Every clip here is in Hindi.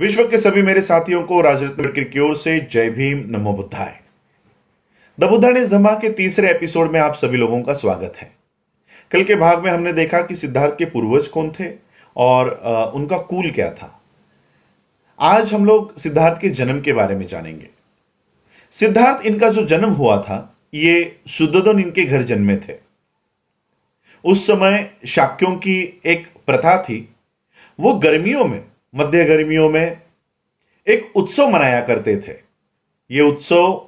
विश्व के सभी मेरे साथियों को राजरत्न की ओर से जय भीम, नमो बुद्धाय। द बुद्धानिस धम्मा के तीसरे एपिसोड में आप सभी लोगों का स्वागत है। कल के भाग में हमने देखा कि सिद्धार्थ के पूर्वज कौन थे और उनका कुल क्या था। आज हम लोग सिद्धार्थ के जन्म के बारे में जानेंगे। सिद्धार्थ इनका जो जन्म हुआ था, ये शुद्धोधन इनके घर जन्मे थे। उस समय शाक्यों की एक प्रथा थी, वो गर्मियों में, मध्य गर्मियों में एक उत्सव मनाया करते थे। ये उत्सव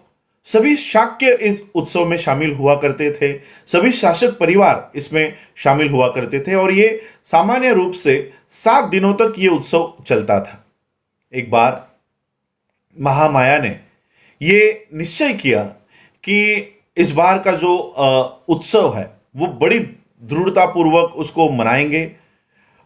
सभी शाक्य इस उत्सव में शामिल हुआ करते थे, सभी शासक परिवार इसमें शामिल हुआ करते थे और ये सामान्य रूप से 7 दिनों तक ये उत्सव चलता था। एक बार महामाया ने ये निश्चय किया कि इस बार का जो उत्सव है वो बड़ी दृढ़तापूर्वक उसको मनाएंगे।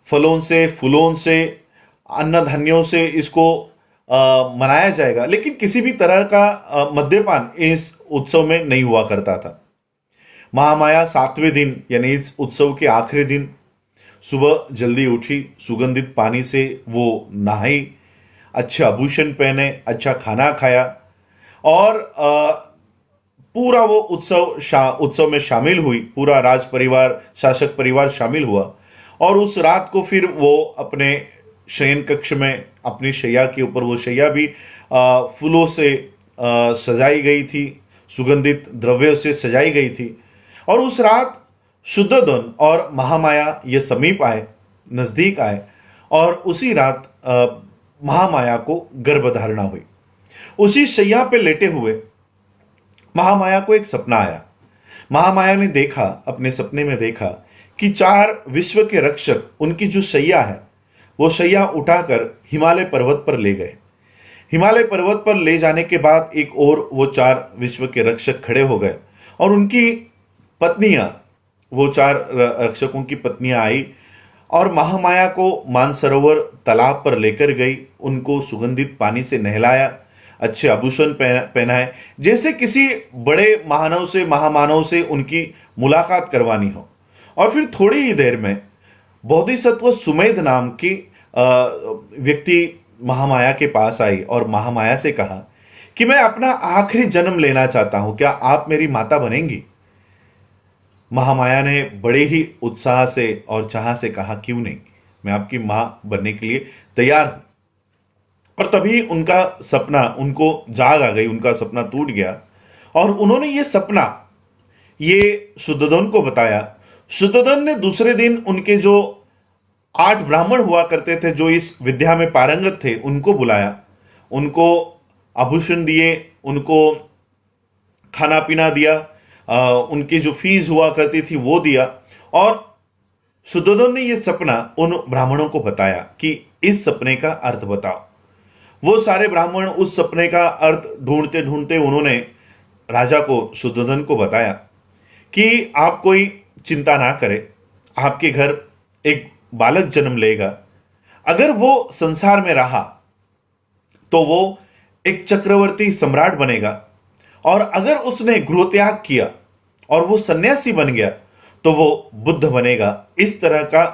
फलों से, फूलों से, अन्न धान्यों से इसको मनाया जाएगा, लेकिन किसी भी तरह का मद्यपान इस उत्सव में नहीं हुआ करता था। महामाया 7वें दिन यानी इस उत्सव के आखिरी दिन सुबह जल्दी उठी, सुगंधित पानी से वो नहाई, अच्छे आभूषण पहने, अच्छा खाना खाया और पूरा वो उत्सव में शामिल हुई। पूरा राज परिवार, शासक परिवार शामिल हुआ और उस रात को फिर वो अपने शयन कक्ष में, अपनी शैया के ऊपर, वो शैया भी फूलों से सजाई गई थी, सुगंधित द्रव्यों से सजाई गई थी। और उस रात शुद्धोधन और महामाया ये समीप आए, नजदीक आए और उसी रात महामाया को गर्भधारणा हुई। उसी शैया पे लेटे हुए महामाया को एक सपना आया। महामाया ने देखा, अपने सपने में देखा कि 4 विश्व के रक्षक उनकी जो शैया है वो शैया उठाकर हिमालय पर्वत पर ले गए। हिमालय पर्वत पर ले जाने के बाद एक और वो 4 विश्व के रक्षक खड़े हो गए और उनकी पत्नियां, वो 4 रक्षकों की पत्नियां आई और महामाया को मानसरोवर तालाब पर लेकर गई। उनको सुगंधित पानी से नहलाया, अच्छे आभूषण पहनाए, जैसे किसी बड़े महामानव से उनकी मुलाकात करवानी हो। और फिर थोड़ी ही देर में बोधिसत्व सुमेध नाम की व्यक्ति महामाया के पास आई और महामाया से कहा कि मैं अपना आखिरी जन्म लेना चाहता हूं, क्या आप मेरी माता बनेंगी? महामाया ने बड़े ही उत्साह से और चाह से कहा, क्यों नहीं, मैं आपकी मां बनने के लिए तैयार हूं। और तभी उनका सपना उनको जाग आ गई, उनका सपना टूट गया और उन्होंने ये सपना ये शुद्धोधन को बताया। शुद्धोधन ने दूसरे दिन उनके जो 8 ब्राह्मण हुआ करते थे, जो इस विद्या में पारंगत थे, उनको बुलाया, उनको आभूषण दिए, उनको खाना पीना दिया, उनकी जो फीस हुआ करती थी वो दिया। और शुद्धोधन ने यह सपना उन ब्राह्मणों को बताया कि इस सपने का अर्थ बताओ। वो सारे ब्राह्मण उस सपने का अर्थ ढूंढते ढूंढते उन्होंने राजा को, शुद्धोधन को बताया कि आप कोई चिंता ना करें, आपके घर एक बालक जन्म लेगा। अगर वो संसार में रहा तो वो एक चक्रवर्ती सम्राट बनेगा और अगर उसने गृह त्याग किया और वो सन्यासी बन गया तो वो बुद्ध बनेगा। इस तरह का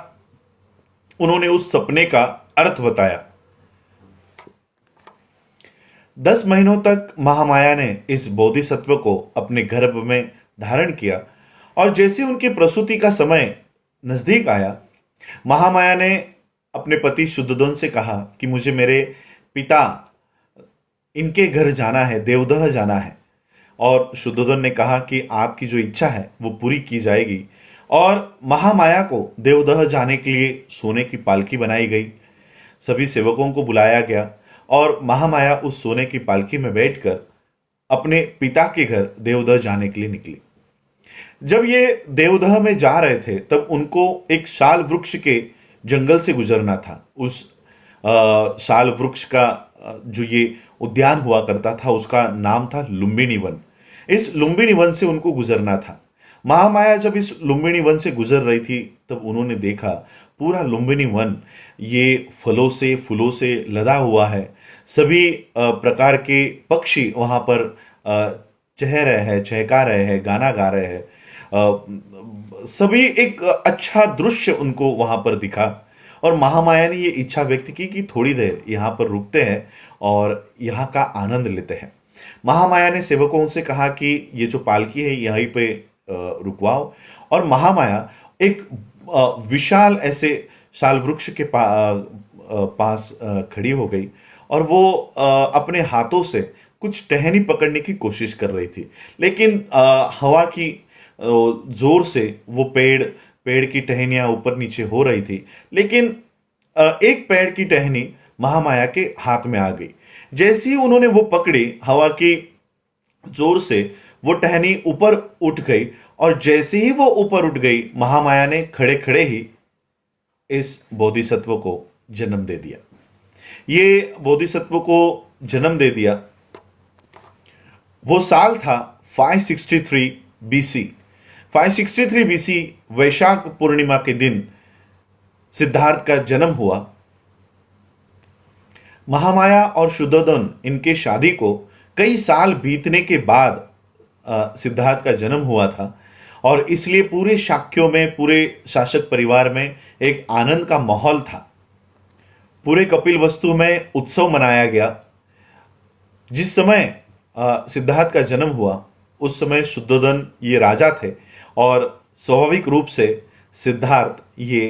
उन्होंने उस सपने का अर्थ बताया। 10 महीनों तक महामाया ने इस बोधिसत्व को अपने गर्भ में धारण किया और जैसे उनकी प्रसूति का समय नजदीक आया, महामाया ने अपने पति शुद्धोधन से कहा कि मुझे मेरे पिता इनके घर जाना है, देवदह जाना है। और शुद्धोधन ने कहा कि आपकी जो इच्छा है वो पूरी की जाएगी। और महामाया को देवदह जाने के लिए सोने की पालकी बनाई गई, सभी सेवकों को बुलाया गया और महामाया उस सोने की पालकी में बैठकर अपने पिता के घर देवदह जाने के लिए निकली। जब ये देवदह में जा रहे थे तब उनको एक शाल वृक्ष के जंगल से गुजरना था। उस शाल वृक्ष का जो ये उद्यान हुआ करता था उसका नाम था लुम्बिनी वन। इस लुम्बिनी वन से उनको गुजरना था। महामाया जब इस लुम्बिनी वन से गुजर रही थी तब उन्होंने देखा पूरा लुम्बिनी वन ये फलों से, फूलों से लदा हुआ है। सभी प्रकार के पक्षी वहां पर चह रहे हैं, चहका रहे हैं, गाना गा रहे हैं। सभी एक अच्छा दृश्य उनको वहां पर दिखा और महामाया ने ये इच्छा व्यक्त की कि थोड़ी देर यहाँ पर रुकते हैं और यहाँ का आनंद लेते हैं। महामाया ने सेवकों से कहा कि ये जो पालकी है यहीं पे रुकवाओ, और महामाया एक विशाल ऐसे शाल वृक्ष के पास खड़ी हो गई और वो अपने हाथों से कुछ टहनी पकड़ने की कोशिश कर रही थी, लेकिन हवा की जोर से वो पेड़ की टहनियां ऊपर नीचे हो रही थी, लेकिन एक पेड़ की टहनी महामाया के हाथ में आ गई। जैसे ही उन्होंने वो पकड़ी, हवा की जोर से वो टहनी ऊपर उठ गई, और जैसे ही वो ऊपर उठ गई, महामाया ने खड़े खड़े ही इस बोधिसत्व को जन्म दे दिया। ये बोधिसत्व को जन्म दे दिया, वो साल था 563 बीसी। 563 बीसी वैशाख पूर्णिमा के दिन सिद्धार्थ का जन्म हुआ। महामाया और शुद्धोधन इनके शादी को कई साल बीतने के बाद सिद्धार्थ का जन्म हुआ था, और इसलिए पूरे शाक्यों में, पूरे शासक परिवार में एक आनंद का माहौल था। पूरे कपिलवस्तु में उत्सव मनाया गया। जिस समय सिद्धार्थ का जन्म हुआ उस समय शुद्धोधन ये राजा थे, और स्वाभाविक रूप से सिद्धार्थ ये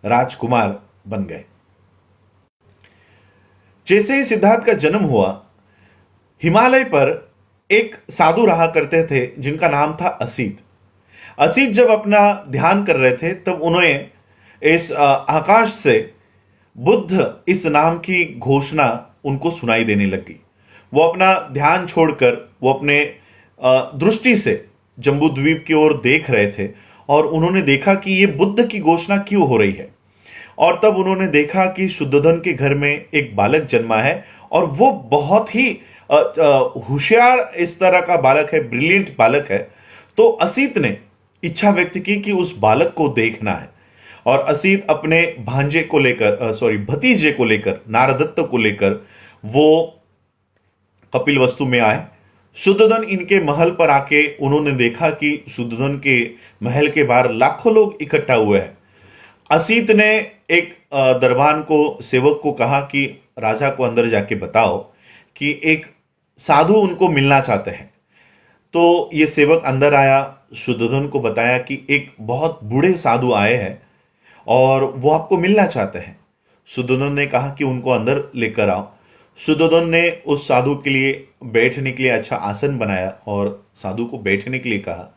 राजकुमार बन गए। जैसे ही सिद्धार्थ का जन्म हुआ, हिमालय पर एक साधु रहा करते थे जिनका नाम था असित। असित जब अपना ध्यान कर रहे थे तब उन्हें इस आकाश से बुद्ध इस नाम की घोषणा उनको सुनाई देने लगी। वो अपना ध्यान छोड़कर वो अपने दृष्टि से जम्बूद्वीप की ओर देख रहे थे, और उन्होंने देखा कि ये बुद्ध की घोषणा क्यों हो रही है। और तब उन्होंने देखा कि शुद्धोधन के घर में एक बालक जन्मा है, और वो बहुत ही होशियार इस तरह का बालक है, ब्रिलियंट बालक है। तो असित ने इच्छा व्यक्त की कि उस बालक को देखना है, और असित अपने भांजे को लेकर भतीजे को लेकर, नारदत्त को लेकर वो कपिलवस्तु में आए। शुद्धोधन इनके महल पर आके उन्होंने देखा कि शुद्धोधन के महल के बाहर लाखों लोग इकट्ठा हुए हैं। असित ने एक दरबान को, सेवक को कहा कि राजा को अंदर जाके बताओ कि एक साधु उनको मिलना चाहते हैं। तो ये सेवक अंदर आया, शुद्धोधन को बताया कि एक बहुत बूढ़े साधु आए हैं और वो आपको मिलना चाहते हैं। शुद्धोधन ने कहा कि उनको अंदर लेकर आओ। शुद्धोधन ने उस साधु के लिए बैठने के लिए अच्छा आसन बनाया और साधु को बैठने के लिए कहा।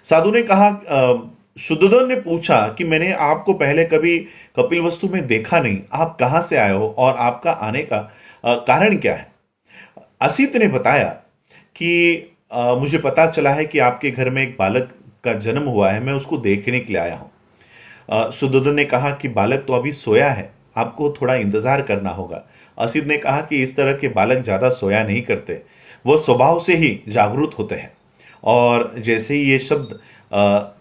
साधु ने कहा, शुद्धोधन ने पूछा कि मैंने आपको पहले कभी कपिलवस्तु में देखा नहीं, आप कहाँ से आए हो और आपका आने का कारण क्या है। असित ने बताया कि मुझे पता चला है कि आपके घर में एक बालक का जन्म हुआ है, मैं उसको देखने के लिए आया हूँ। शुद्धोधन ने कहा कि बालक तो अभी सोया है, आपको थोड़ा इंतजार करना होगा। असित ने कहा कि इस तरह के बालक ज्यादा सोया नहीं करते, वो स्वभाव से ही जागरूक होते हैं। और जैसे ही ये शब्द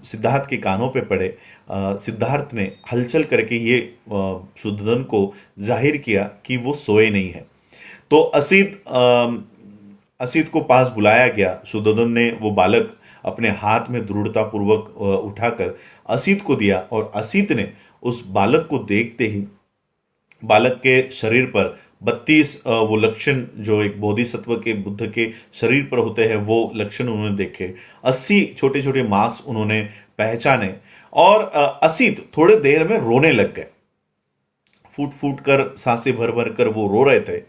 सिद्धार्थ के कानों पे पड़े, सिद्धार्थ ने हलचल करके ये शुद्धोधन को जाहिर किया कि वो सोए नहीं है। तो असित को पास बुलाया गया। शुद्धोधन ने वो बालक अपने हाथ में दृढ़ता पूर्वक उठाकर असित को दिया, और असित ने उस बालक को देखते ही बालक के शरीर पर 32 वो लक्षण जो एक बोधिसत्व के, बुद्ध के शरीर पर होते हैं, वो लक्षण उन्होंने देखे। 80 छोटे छोटे मार्क्स उन्होंने पहचाने, और असित थोड़े देर में रोने लग गए। फूट फूट कर, सांसें भर भर कर वो रो रहे थे।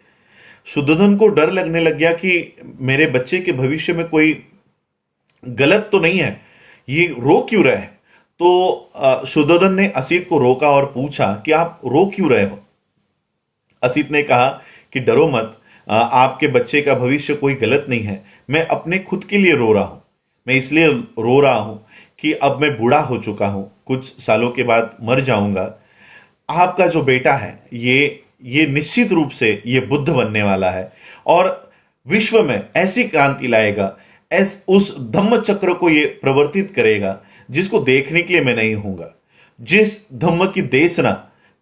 शुद्धोधन को डर लगने लग गया कि मेरे बच्चे के भविष्य में कोई गलत तो नहीं है, ये रो क्यों रहे हैं। तो शुद्धोधन ने असित को रोका और पूछा कि आप रो क्यों रहे हो। असित ने कहा कि डरो मत, आपके बच्चे का भविष्य कोई गलत नहीं है, मैं अपने खुद के लिए रो रहा हूं। मैं इसलिए रो रहा हूं कि अब मैं बूढ़ा हो चुका हूं, कुछ सालों के बाद मर जाऊंगा। आपका जो बेटा है ये निश्चित रूप से ये बुद्ध बनने वाला है, और विश्व में ऐसी क्रांति लाएगा, उस धम्म चक्र को ये प्रवर्तित करेगा जिसको देखने के लिए मैं नहीं हूंगा। जिस धम्म की देशना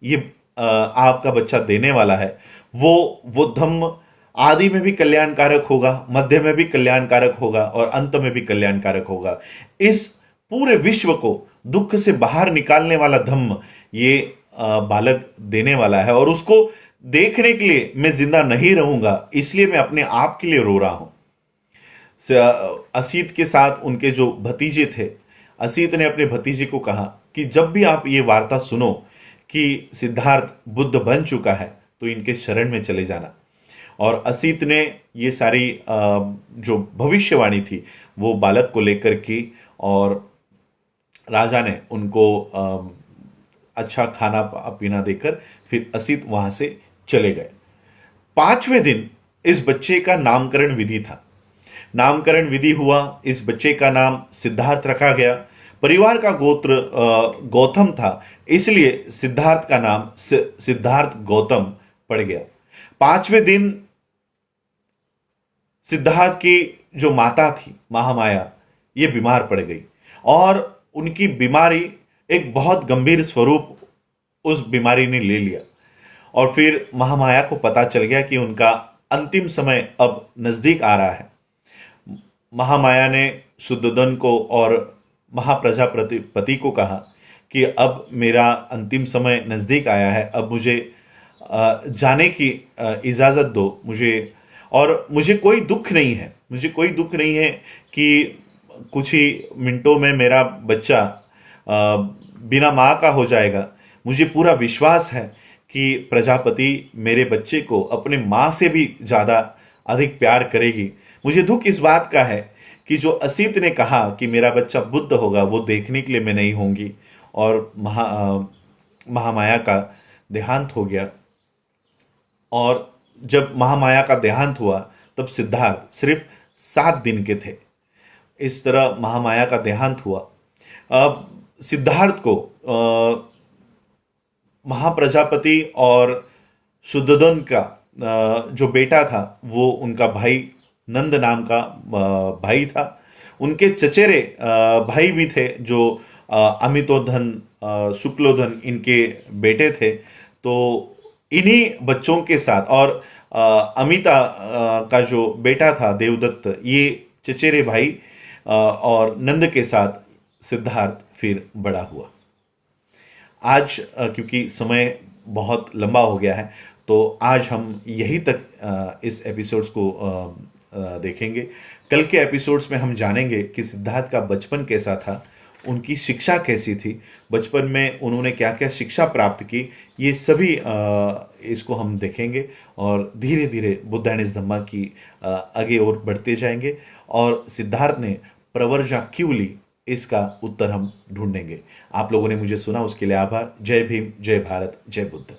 ये आपका बच्चा देने वाला है, वो धम्म आदि में भी कल्याणकारक होगा, मध्य में भी कल्याणकारक होगा, और अंत में भी कल्याणकारक होगा। इस पूरे विश्व को दुख से बाहर निकालने वाला धम्म ये बालक देने वाला है और उसको देखने के लिए मैं जिंदा नहीं रहूंगा, इसलिए मैं अपने आप के लिए रो रहा हूं। असीत के साथ उनके जो भतीजे थे, असीत ने अपने भतीजे को कहा कि जब भी आप ये वार्ता सुनो कि सिद्धार्थ बुद्ध बन चुका है तो इनके शरण में चले जाना। और असीत ने ये सारी जो भविष्यवाणी थी वो बालक को लेकर की और राजा ने उनको अच्छा खाना पीना देकर फिर असीत वहां से चले गए। 5वें दिन इस बच्चे का नामकरण विधि था। नामकरण विधि हुआ, इस बच्चे का नाम सिद्धार्थ रखा गया। परिवार का गोत्र गौतम था, इसलिए सिद्धार्थ का नाम सिद्धार्थ गौतम पड़ गया। 5वें दिन सिद्धार्थ की जो माता थी महामाया, ये बीमार पड़ गई और उनकी बीमारी एक बहुत गंभीर स्वरूप उस बीमारी ने ले लिया। और फिर महामाया को पता चल गया कि उनका अंतिम समय अब नजदीक आ रहा है। महामाया ने शुद्धोधन को और महाप्रजापति को कहा कि अब मेरा अंतिम समय नजदीक आया है, अब मुझे जाने की इजाजत दो मुझे। और मुझे कोई दुख नहीं है, मुझे कोई दुख नहीं है कि कुछ ही मिनटों में मेरा बच्चा बिना माँ का हो जाएगा। मुझे पूरा विश्वास है कि प्रजापति मेरे बच्चे को अपने माँ से भी ज़्यादा अधिक प्यार करेगी। मुझे दुख इस बात का है कि जो असीत ने कहा कि मेरा बच्चा बुद्ध होगा, वो देखने के लिए मैं नहीं होंगी। और महामाया का देहांत हो गया। और जब महामाया का देहांत हुआ तब सिद्धार्थ सिर्फ 7 दिन के थे। इस तरह महामाया का देहांत हुआ। अब सिद्धार्थ को महाप्रजापति और शुद्धोधन का जो बेटा था वो उनका भाई नंद नाम का भाई था। उनके चचेरे भाई भी थे जो अमितोधन, शुक्लोधन इनके बेटे थे। तो इन्हीं बच्चों के साथ और अमिता का जो बेटा था देवदत्त, ये चचेरे भाई और नंद के साथ सिद्धार्थ फिर बड़ा हुआ। आज क्योंकि समय बहुत लंबा हो गया है तो आज हम यहीं तक इस एपिसोड्स को देखेंगे। कल के एपिसोड्स में हम जानेंगे कि सिद्धार्थ का बचपन कैसा था, उनकी शिक्षा कैसी थी, बचपन में उन्होंने क्या क्या शिक्षा प्राप्त की, ये सभी इसको हम देखेंगे और धीरे धीरे बुद्ध एंड हिज धम्मा की आगे और बढ़ते जाएंगे। और सिद्धार्थ ने प्रवर्जा क्यों ली, इसका उत्तर हम ढूंढेंगे। आप लोगों ने मुझे सुना, उसके लिए आभार। जय भीम, जय भारत, जय बुद्ध।